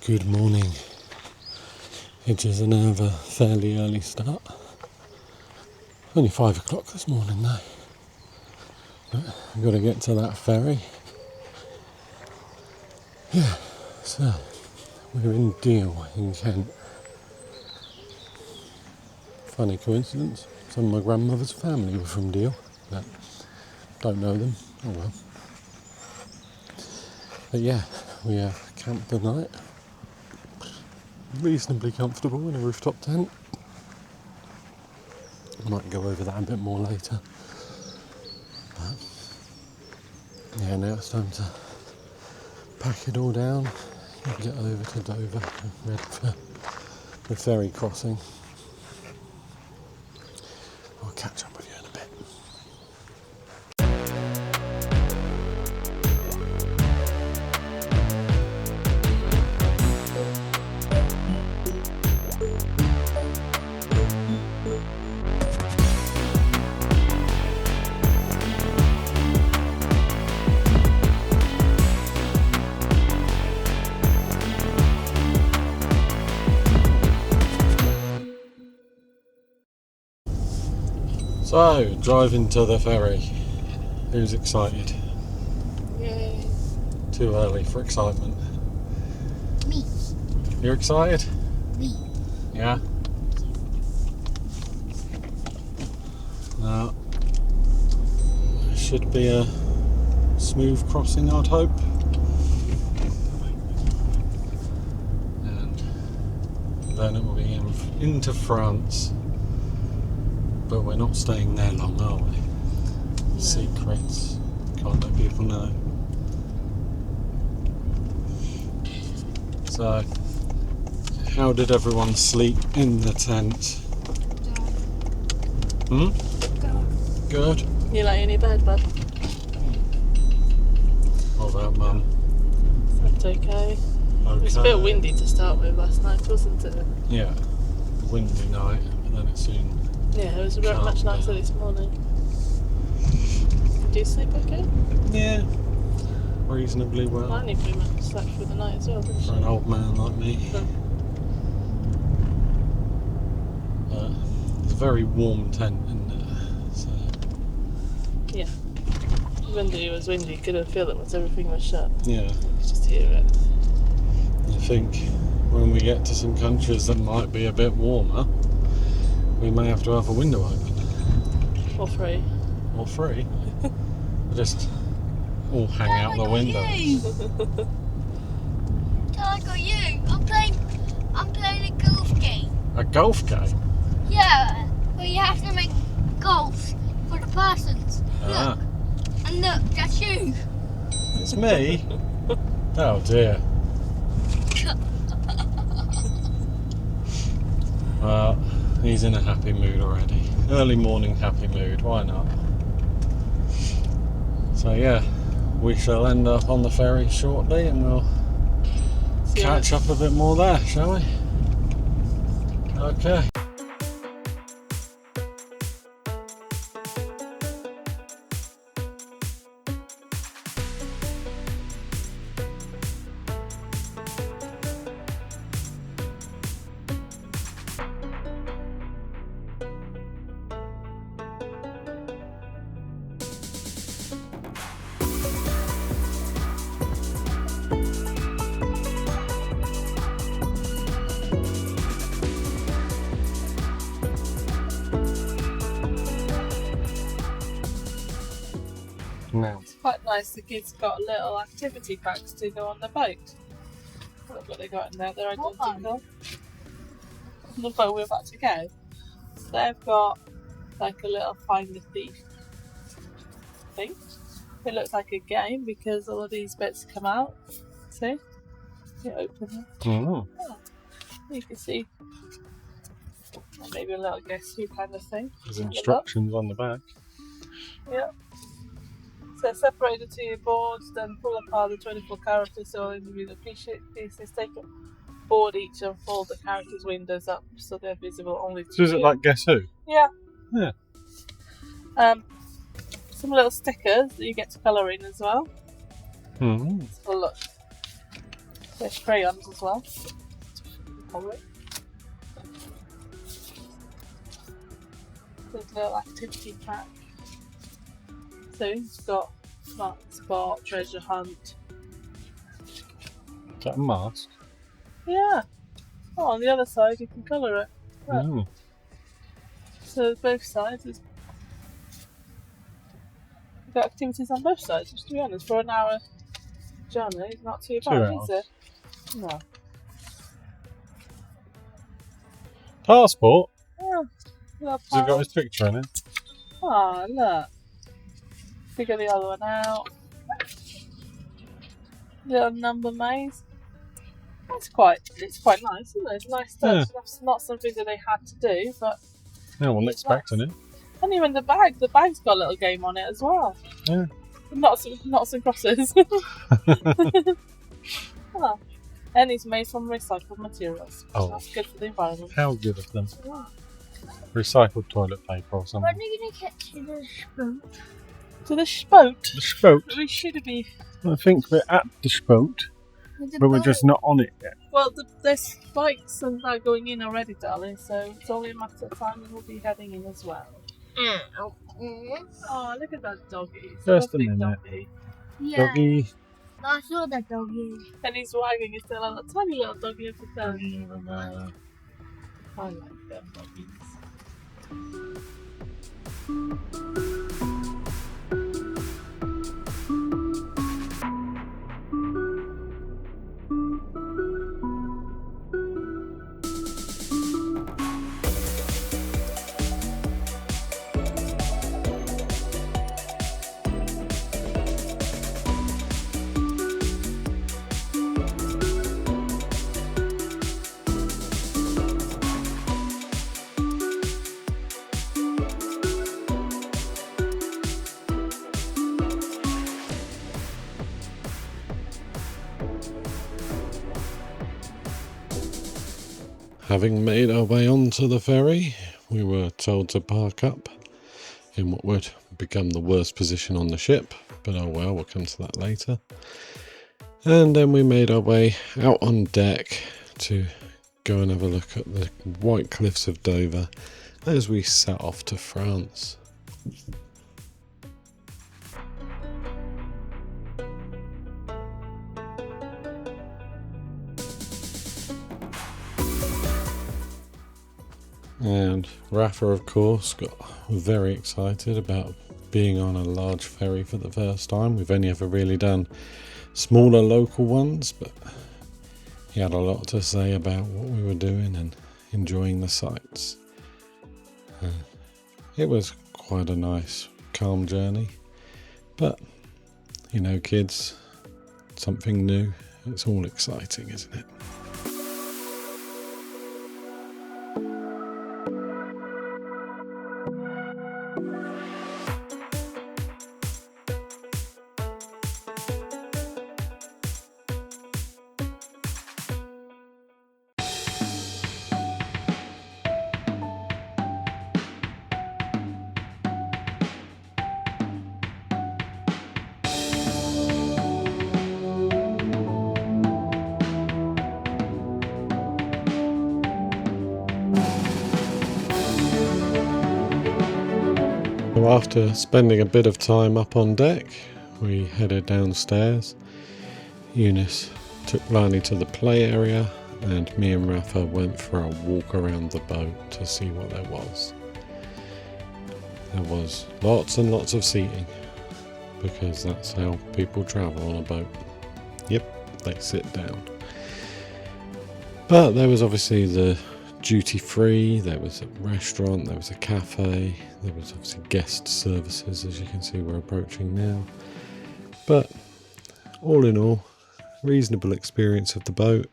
Good morning. It is another fairly early start. Only 5 o'clock this morning though. But I've got to get to that ferry. Yeah, so we're in Deal in Kent. Funny coincidence, some of my grandmother's family were from Deal, but don't know them. Oh well. But yeah, we camped the night. Reasonably comfortable in a rooftop tent. I might go over that a bit more later. But yeah, now it's time to pack it all down and get over to Dover and ready for the ferry crossing. I'll catch up with you in a bit. So, driving to the ferry. Who's excited? Yay. Too early for excitement. Me. You're excited? Me. Yeah? Now, it should be a smooth crossing, I'd hope. And then it will be into France. But we're not staying there long, are we? No. Secrets. Can't let people know. So, how did everyone sleep in the tent? Good? You like in your bed, bud? What about Mum? That's okay. It was a bit windy to start with last night, wasn't it? Yeah. Windy night, but then it soon... Yeah, it was very much nicer this morning. Did you sleep okay? Yeah. Reasonably well. I only pretty much slept through the night as well, didn't For you? an old man like me. It's a very warm tent, isn't it? So... Yeah. Windy, it was windy. You could feel it once everything was shut. Yeah. You could just hear it. I think when we get to some countries that might be a bit warmer, we may have to have a window open. Or free. Or free. Just all hang out the windows. I got you. I'm playing a golf game. A golf game? Yeah, where you have to make golf for the persons. Ah, Look, and look, that's you. it's me? Oh dear. Well, he's in a happy mood already. Early morning happy mood, why not? So yeah, we shall end up on the ferry shortly and we'll catch up a bit more there, shall we? Okay. Now, It's quite nice the kids got little activity packs to go on the boat. Look what they got in there. They're What identical. The boat we're about to go. So they've got like a little find the thief thing. It looks like a game because all of these bits come out. See? You open them. oh, You can see maybe a little guess who kind of thing. there's instructions on the back. Yeah. So separate the two boards, then pull apart the 24 characters so individual pieces. Take a board each and fold the characters' windows up so they're visible only to So is it you. like Guess Who? Yeah. Yeah. Some little stickers that you get to colour in as well. Mm-hmm. Let's have a look. There's crayons as well. There's a little activity pack. So it's got Smart Spot, Treasure Hunt. Is that a mask? Yeah. Oh, on the other side you can colour it. Look. Oh. So both sides is. You've got activities on both sides, which to be honest, for an hour journey, it's not too bad, is it? No. Passport? Yeah. Has it got his picture in it? Oh, look. Figure the other one out. Little number maze. It's quite nice, isn't it? It's a nice touch. Yeah. That's not something that they had to do, but No, I wasn't expecting it. and even the bag's got a little game on it as well. Yeah. Knots and crosses. Oh. And it's made from recycled materials. Oh. That's good for the environment. How good of them. Yeah. Recycled toilet paper or When something. are you going to get to the spoon? So the spout. The spout. We should be. I think we're at the spout, but we're just not on it yet. Well, there's bikes and that going in already, darling. So it's only a matter of time and we'll be heading in as well. Ow. Oh, look at that doggy. It's Just a lovely minute. doggy. Yeah, Doggy. I saw that doggy. And he's wagging his tail like a tiny little doggy at the tail. I like them doggies. Having made our way onto the ferry, we were told to park up in what would become the worst position on the ship, but oh well, we'll come to that later. And then we made our way out on deck to go and have a look at the white cliffs of Dover as we set off to France. And Rafa, of course, got very excited about being on a large ferry for the first time. We've only ever really done smaller local ones, but he had a lot to say about what we were doing and enjoying the sights. It was quite a nice, calm journey. But, you know, kids, something new, it's all exciting, isn't it? So after spending a bit of time up on deck, we headed downstairs. Eunice took Lani to the play area and me and Rafa went for a walk around the boat to see what there was. There was lots and lots of seating because that's how people travel on a boat. Yep, they sit down. But there was obviously the duty free, there was a restaurant, there was a cafe, there was obviously guest services, as you can see we're approaching now. But all in all, reasonable experience of the boat.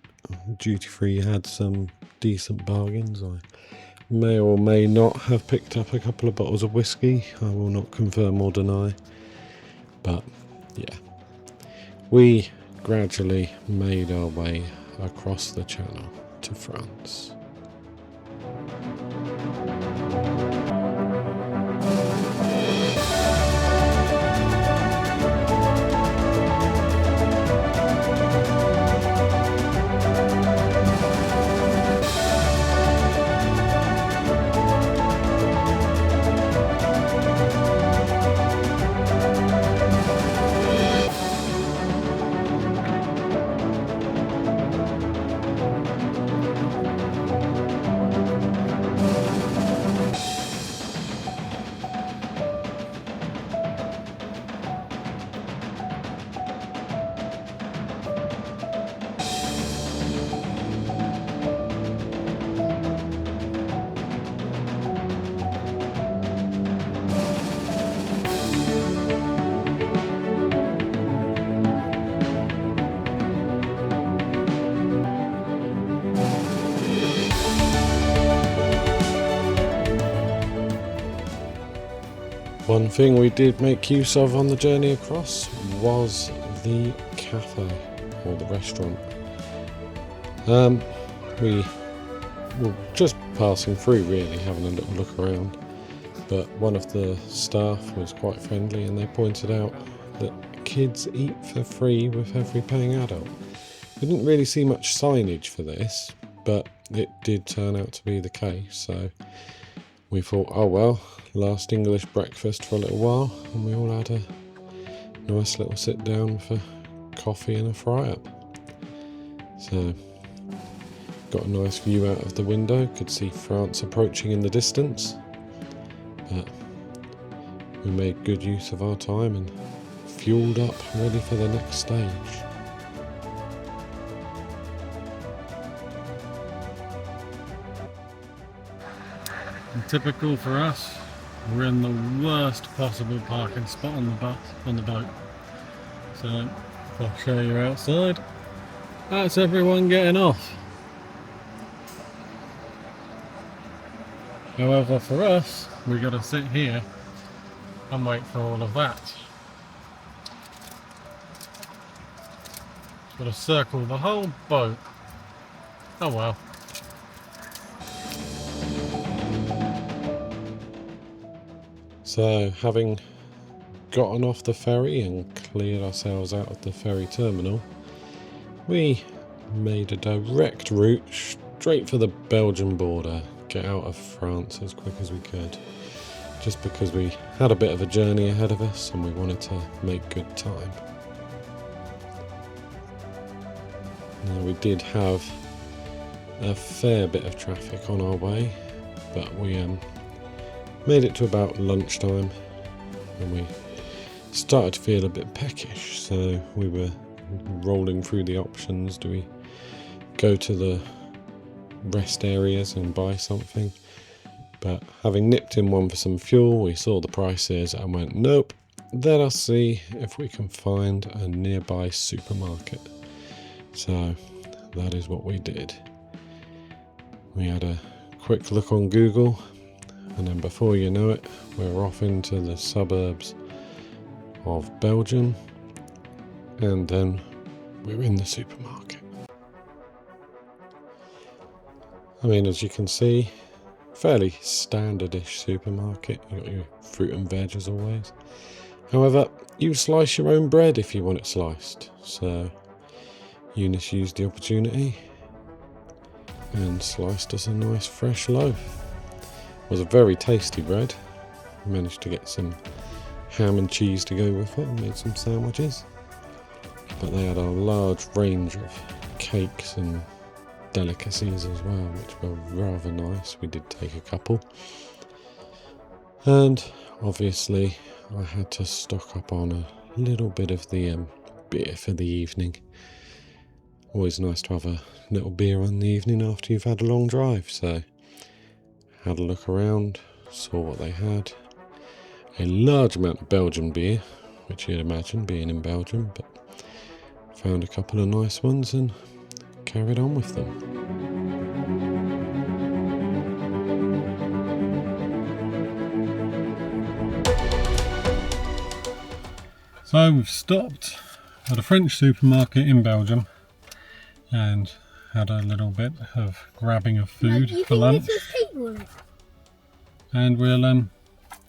Duty free had some decent bargains. I may or may not have picked up a couple of bottles of whiskey, I will not confirm or deny. But yeah, we gradually made our way across the channel to France. One thing we did make use of on the journey across was the cafe, or the restaurant. We were just passing through really, having a little look around, but one of the staff was quite friendly and they pointed out that kids eat for free with every paying adult. We didn't really see much signage for this, but it did turn out to be the case, so we thought, oh well, last English breakfast for a little while, and we all had a nice little sit down for coffee and a fry up. So, got a nice view out of the window, could see France approaching in the distance, but we made good use of our time and fueled up, ready for the next stage. And typical for us, we're in the worst possible parking spot on the boat. So I'll show you outside. That's everyone getting off. However, for us, we got to sit here and wait for all of that. Got to circle the whole boat. Oh well. So, having gotten off the ferry and cleared ourselves out of the ferry terminal, we made a direct route straight for the Belgian border, get out of France as quick as we could, just because we had a bit of a journey ahead of us and we wanted to make good time. Now, we did have a fair bit of traffic on our way, but we made it to about lunchtime and we started to feel a bit peckish, so we were rolling through the options. Do we go to the rest areas and buy something? But having nipped in one for some fuel, we saw the prices and went, nope, let us see if we can find a nearby supermarket. So that is what we did. We had a quick look on Google, and then before you know it, we're off into the suburbs of Belgium, and then we're in the supermarket. I mean, as you can see, fairly standardish supermarket. You got your fruit and veg as always. However, you slice your own bread if you want it sliced. So Eunice used the opportunity and sliced us a nice fresh loaf. It was a very tasty bread. Managed to get some ham and cheese to go with it and made some sandwiches. But they had a large range of cakes and delicacies as well, which were rather nice. We did take a couple. And obviously I had to stock up on a little bit of the beer for the evening. Always nice to have a little beer on the evening after you've had a long drive. So had a look around, saw what they had. A large amount of Belgian beer, which you'd imagine being in Belgium, but found a couple of nice ones and carried on with them. So we've stopped at a French supermarket in Belgium and had a little bit of grabbing of food for lunch. And we'll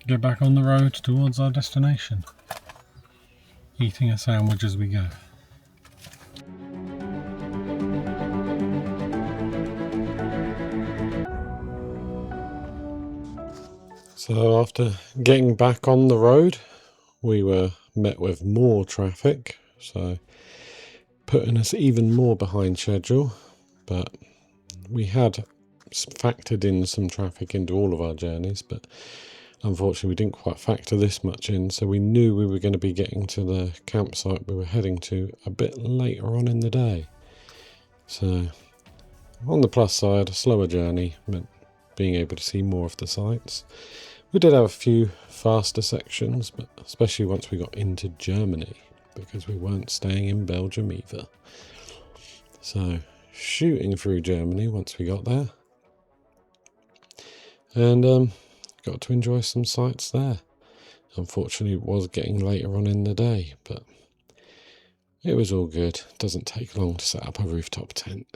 get back on the road towards our destination, eating a sandwich as we go. So after getting back on the road, we were met with more traffic, so putting us even more behind schedule. But we had factored in some traffic into all of our journeys, but unfortunately we didn't quite factor this much in, so we knew we were going to be getting to the campsite we were heading to a bit later on in the day. So on the plus side, a slower journey meant being able to see more of the sights. We did have a few faster sections, but especially once we got into Germany, because we weren't staying in Belgium either. So shooting through Germany once we got there, and got to enjoy some sights there. Unfortunately, it was getting later on in the day, but it was all good. Doesn't take long to set up a rooftop tent.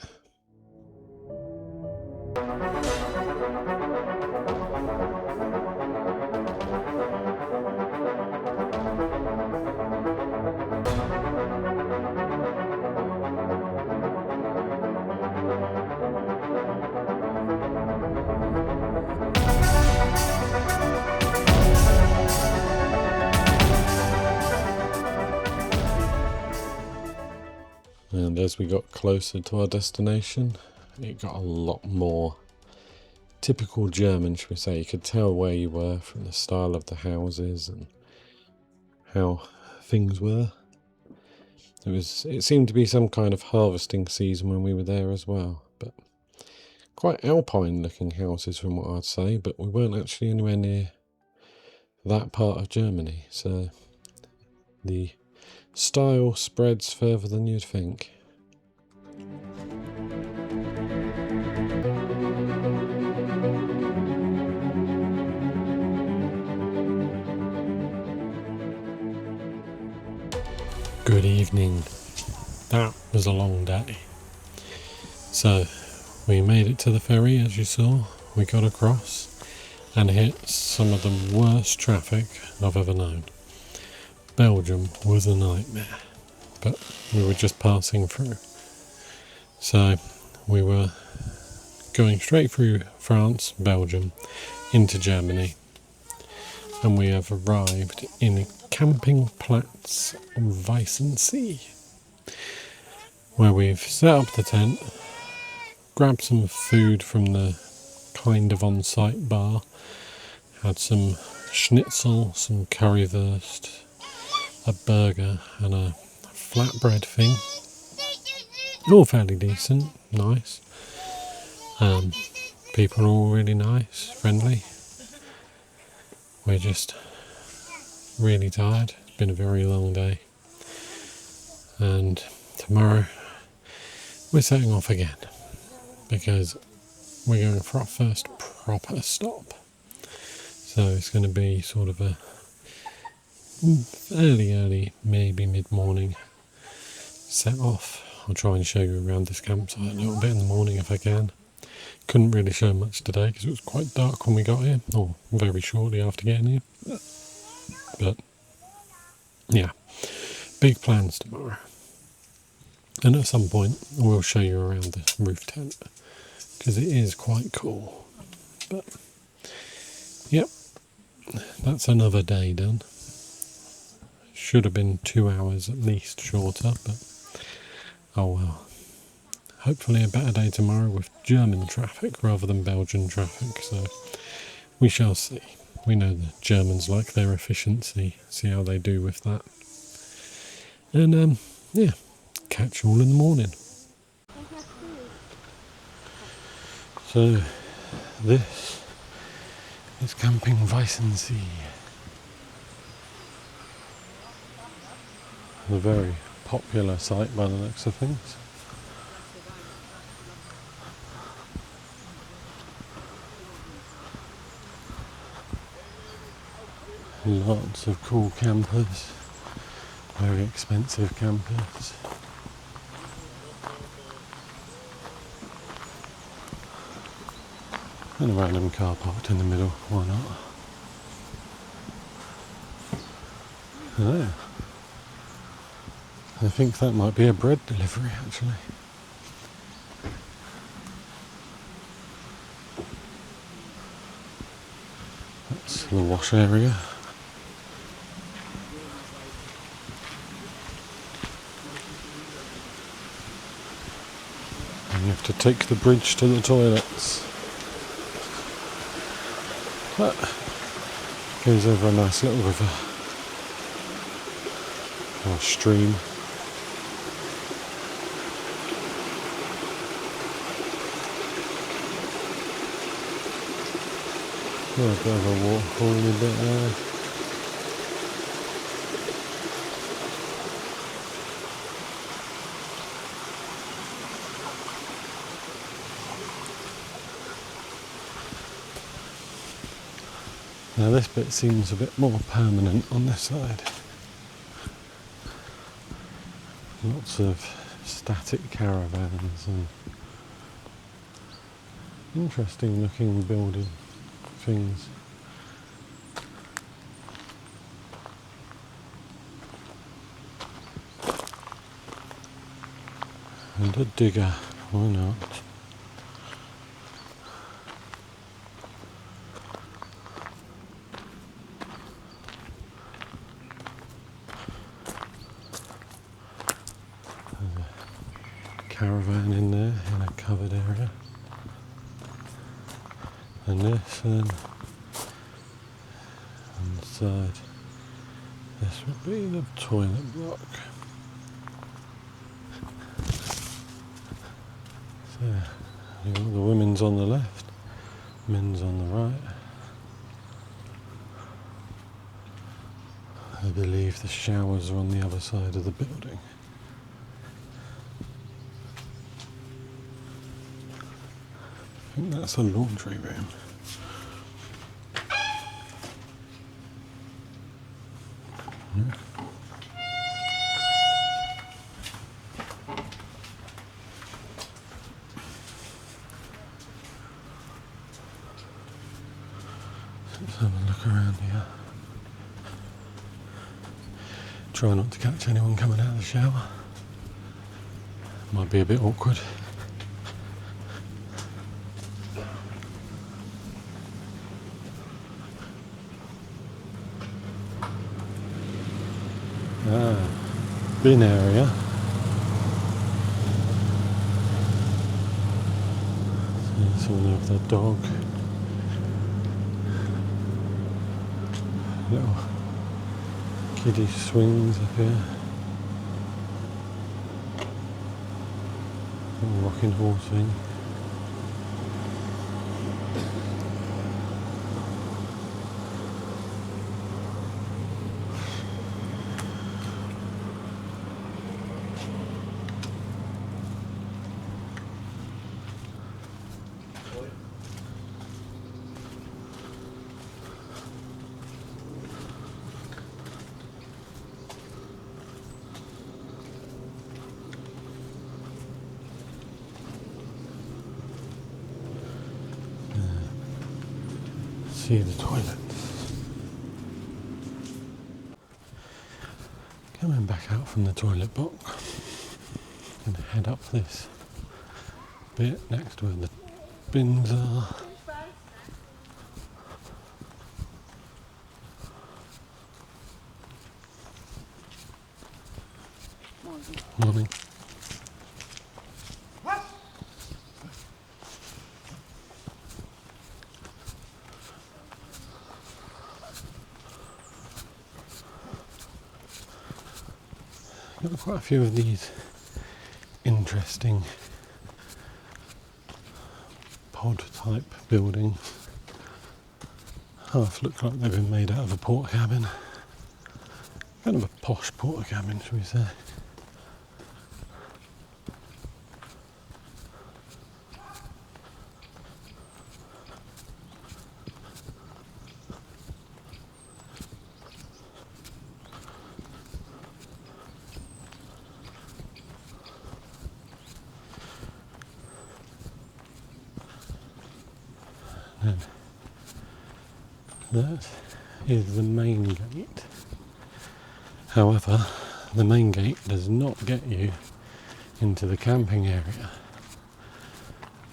And as we got closer to our destination, it got a lot more typical German, should we say. You could tell where you were from the style of the houses and how things were. It seemed to be some kind of harvesting season when we were there as well, but quite alpine looking houses from what I'd say, but we weren't actually anywhere near that part of Germany, so the style spreads further than you'd think. Good evening. That was a long day. So we made it to the ferry, as you saw. We got across and hit some of the worst traffic I've ever known. Belgium was a nightmare, but we were just passing through. So we were going straight through France, Belgium, into Germany, and we have arrived in Campingplatz Weisensee, where we've set up the tent, grabbed some food from the kind of on-site bar, had some schnitzel, some currywurst, a burger and a flatbread thing. All fairly decent, nice. People are all really nice, friendly. We're just really tired. It's been a very long day. And tomorrow we're setting off again because we're going for our first proper stop. So it's going to be sort of a early, maybe mid-morning set off. I'll try and show you around this campsite a little bit in the morning if I can. Couldn't really show much today because it was quite dark when we got here, or very shortly after getting here. But yeah, big plans tomorrow. And at some point we'll show you around the roof tent because it is quite cool. But yep, that's another day done. Should have been 2 hours at least shorter, but oh well. Hopefully a better day tomorrow with German traffic rather than Belgian traffic, so we shall see. We know the Germans like their efficiency, see how they do with that. And yeah, catch you all in the morning. So this is Camping Weisensee. A very popular site by the looks of things. Lots of cool campers, very expensive campers. And a random car parked in the middle, why not? Oh, I think that might be a bread delivery actually. That's the wash area. And you have to take the bridge to the toilets. But goes over a nice little river or stream. Oh, a bit of a waterfall in a bit there. Now this bit seems a bit more permanent on this side. Lots of static caravans and interesting looking building things. And a digger, why not? There's a caravan in there in a covered area. And this and on the side, this would be the toilet block. So you've got the women's on the left, men's on the right. I believe the showers are on the other side of the building. I think that's a laundry room. Yeah. Let's have a look around here. Try not to catch anyone coming out of the shower. Might be a bit awkward. Bin area. See someone with their dog. Little kiddie swings up here. Little rocking horse thing. See the toilets. Coming back out from the toilet block, going to head up this bit next to where the bins are. Morning. Got quite a few of these interesting pod type buildings. Half look like they've been made out of a porta cabin. Kind of a posh porta cabin, shall we say. And that is the main gate. However, the main gate does not get you into the camping area.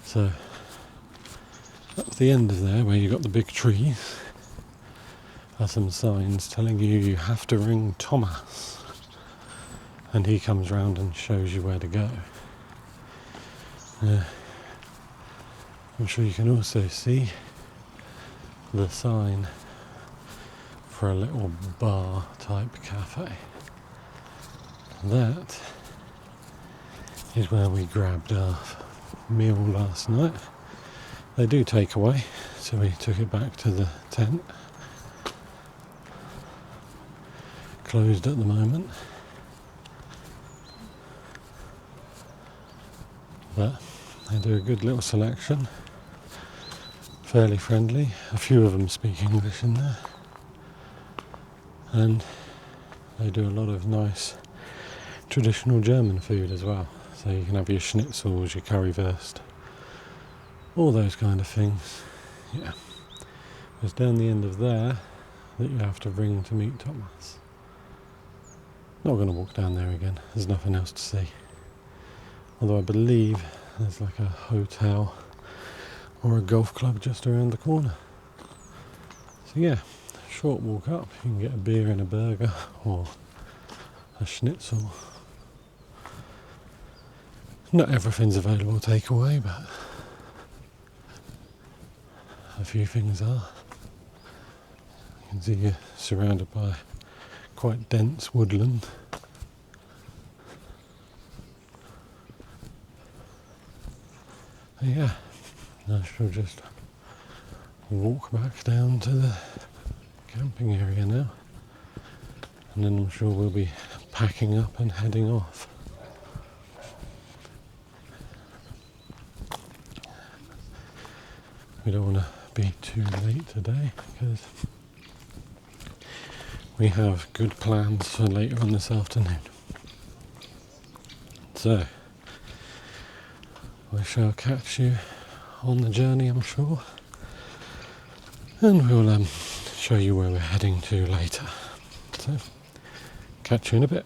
So, up the end of there, where you've got the big trees, are some signs telling you you have to ring Thomas. And he comes round and shows you where to go. I'm sure you can also see the sign for a little bar type cafe. That is where we grabbed our meal last night. They do take away, so we took it back to the tent. Closed at the moment. But they do a good little selection. fairly friendly. A few of them speak English in there, and they do a lot of nice traditional German food as well. So you can have your schnitzels, your currywurst, all those kind of things. Yeah, it's down the end of there that you have to ring to meet Thomas. Not going to walk down there again, there's nothing else to see. Although I believe there's like a hotel or a golf club just around the corner. So yeah, short walk up, you can get a beer and a burger or a schnitzel. Not everything's available takeaway, but a few things are. You can see you're surrounded by quite dense woodland. And yeah, I shall just walk back down to the camping area now, and then I'm sure we'll be packing up and heading off. We don't want to be too late today because we have good plans for later on this afternoon. So, we shall catch you on the journey, I'm sure, and we'll show you where we're heading to later. So, catch you in a bit.